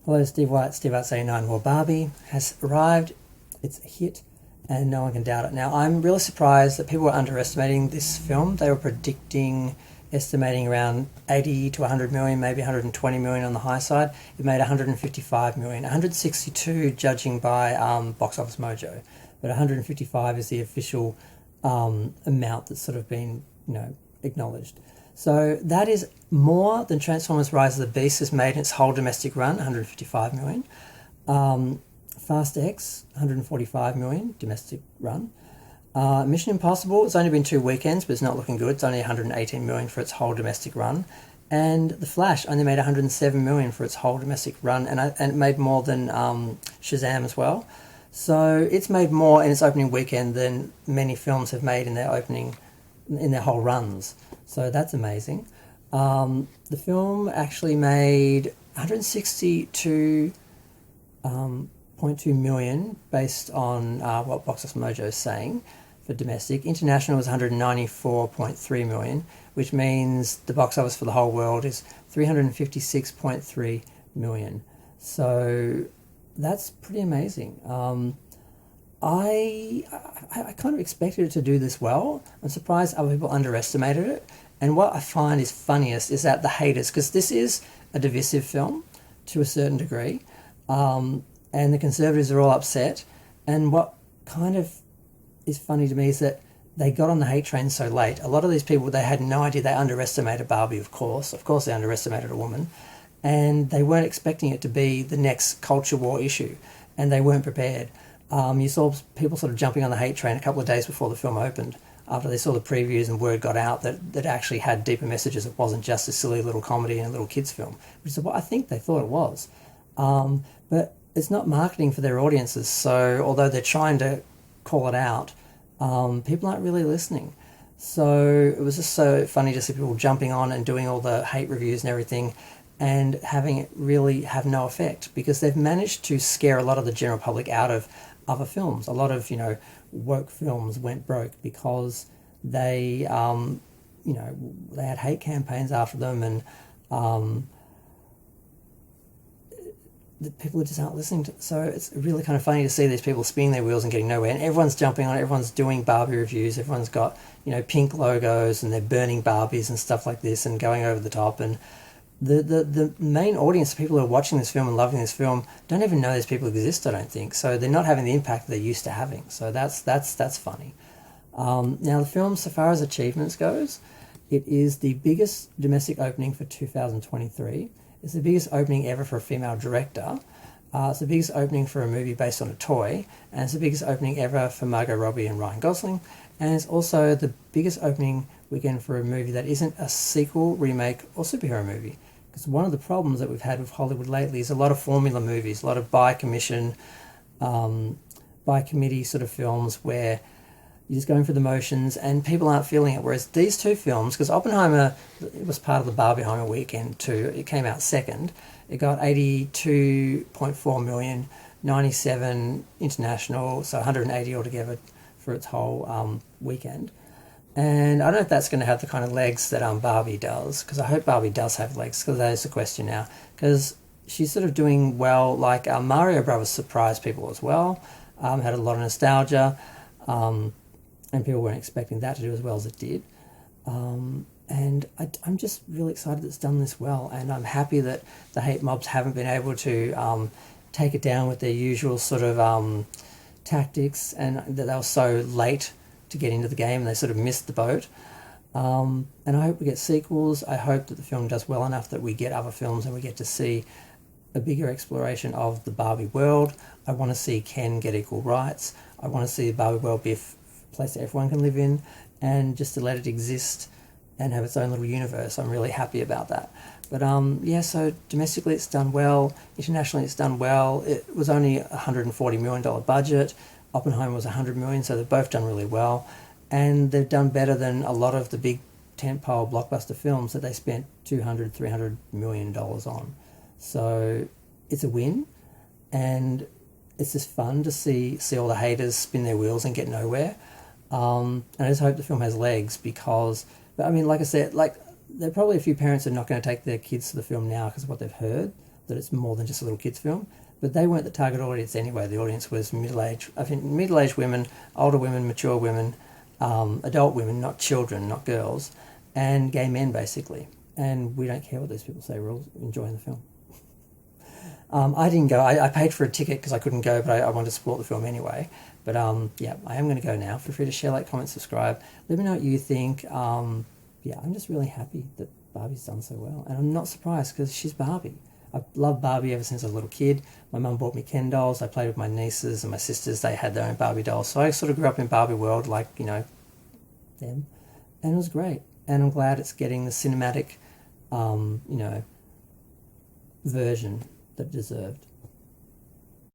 Hello, Steve White, Steve White saying 9 War Barbie has arrived. It's a hit and no one can doubt it. Now, I'm really surprised that people were underestimating this film. They were estimating around 80 to 100 million, maybe 120 million on the high side. It made 155 million, 162 judging by Box Office Mojo, but 155 is the official amount that's sort of been, acknowledged. So that is more than Transformers Rise of the Beast has made in its whole domestic run, 155 million. Fast X, 145 million domestic run. Mission Impossible, it's only been 2 weekends, but it's not looking good. It's only 118 million for its whole domestic run. And The Flash only made 107 million for its whole domestic run, and it made more than Shazam as well. So it's made more in its opening weekend than many films have made in their whole runs. So that's amazing. The film actually made 162.2 million based on what Box Office Mojo is saying for domestic. International was 194.3 million, which means the box office for the whole world is 356.3 million. So that's pretty amazing. I kind of expected it to do this well. I'm surprised other people underestimated it. And what I find is funniest is that the haters, because this is a divisive film to a certain degree, and the Conservatives are all upset. And what kind of is funny to me is that they got on the hate train so late. A lot of these people, they had no idea. They underestimated Barbie, of course. Of course they underestimated a woman. And they weren't expecting it to be the next culture war issue. And they weren't prepared. You saw people sort of jumping on the hate train a couple of days before the film opened, after they saw the previews and word got out that it actually had deeper messages. It wasn't just a silly little comedy and a little kids film, which is what I think they thought it was. But it's not marketing for their audiences, so although they're trying to call it out, people aren't really listening. So it was just so funny to see people jumping on and doing all the hate reviews and everything, and having it really have no effect, because they've managed to scare a lot of the general public out of other films. A lot of, woke films went broke because they, they had hate campaigns after them, and the people just aren't listening to. So it's really kind of funny to see these people spinning their wheels and getting nowhere. And everyone's jumping on it. Everyone's doing Barbie reviews. Everyone's got, pink logos, and they're burning Barbies and stuff like this and going over the top. And the main audience, people who are watching this film and loving this film, don't even know these people exist, I don't think. So they're not having the impact that they're used to having. So that's funny. Now the film, so far as achievements goes, it is the biggest domestic opening for 2023. It's the biggest opening ever for a female director. It's the biggest opening for a movie based on a toy, and it's the biggest opening ever for Margot Robbie and Ryan Gosling. And it's also the biggest opening weekend for a movie that isn't a sequel, remake, or superhero movie. Because one of the problems that we've had with Hollywood lately is a lot of formula movies, a lot of by commission, by committee sort of films where you're just going through the motions and people aren't feeling it. Whereas these two films, because Oppenheimer, it was part of the Barbenheimer weekend too, it came out second. It got 82.4 million, 97 international, so 180 altogether for its whole weekend. And I don't know if that's going to have the kind of legs that Barbie does, because I hope Barbie does have legs, because that is the question now. Because she's sort of doing well, like Mario Brothers surprised people as well, had a lot of nostalgia, and people weren't expecting that to do as well as it did. And I'm just really excited that it's done this well, and I'm happy that the hate mobs haven't been able to take it down with their usual sort of tactics, and that they were so late to get into the game and they sort of missed the boat. And I hope we get sequels. I hope that the film does well enough that we get other films and we get to see a bigger exploration of the Barbie world. I want to see Ken get equal rights. I want to see the Barbie world be a place that everyone can live in, and just to let it exist and have its own little universe. I'm really happy about that. But so domestically it's done well. Internationally it's done well. It was only a $140 million budget. Oppenheimer was 100 million, so they've both done really well. And they've done better than a lot of the big tentpole blockbuster films that they spent $200-300 million on. So it's a win, and it's just fun to see all the haters spin their wheels and get nowhere. And I just hope the film has legs, because, but I mean, like I said, like there are probably a few parents that are not going to take their kids to the film now because of what they've heard. that it's more than just a little kids film. But they weren't the target audience anyway. The audience was middle-aged women, older women, mature women, adult women, not children, not girls, and gay men basically. And we don't care what those people say. We're all enjoying the film. I didn't go. I paid for a ticket because I couldn't go, but I wanted to support the film anyway. But yeah, I am going to go now. Feel free to share, like, comment, subscribe. Let me know what you think. Yeah, I'm just really happy that Barbie's done so well. And I'm not surprised because she's Barbie. I've loved Barbie ever since I was a little kid. My mum bought me Ken dolls. I played with my nieces and my sisters. They had their own Barbie dolls. So I sort of grew up in Barbie world, like, you know, them. And it was great. And I'm glad it's getting the cinematic, you know, version that it deserved.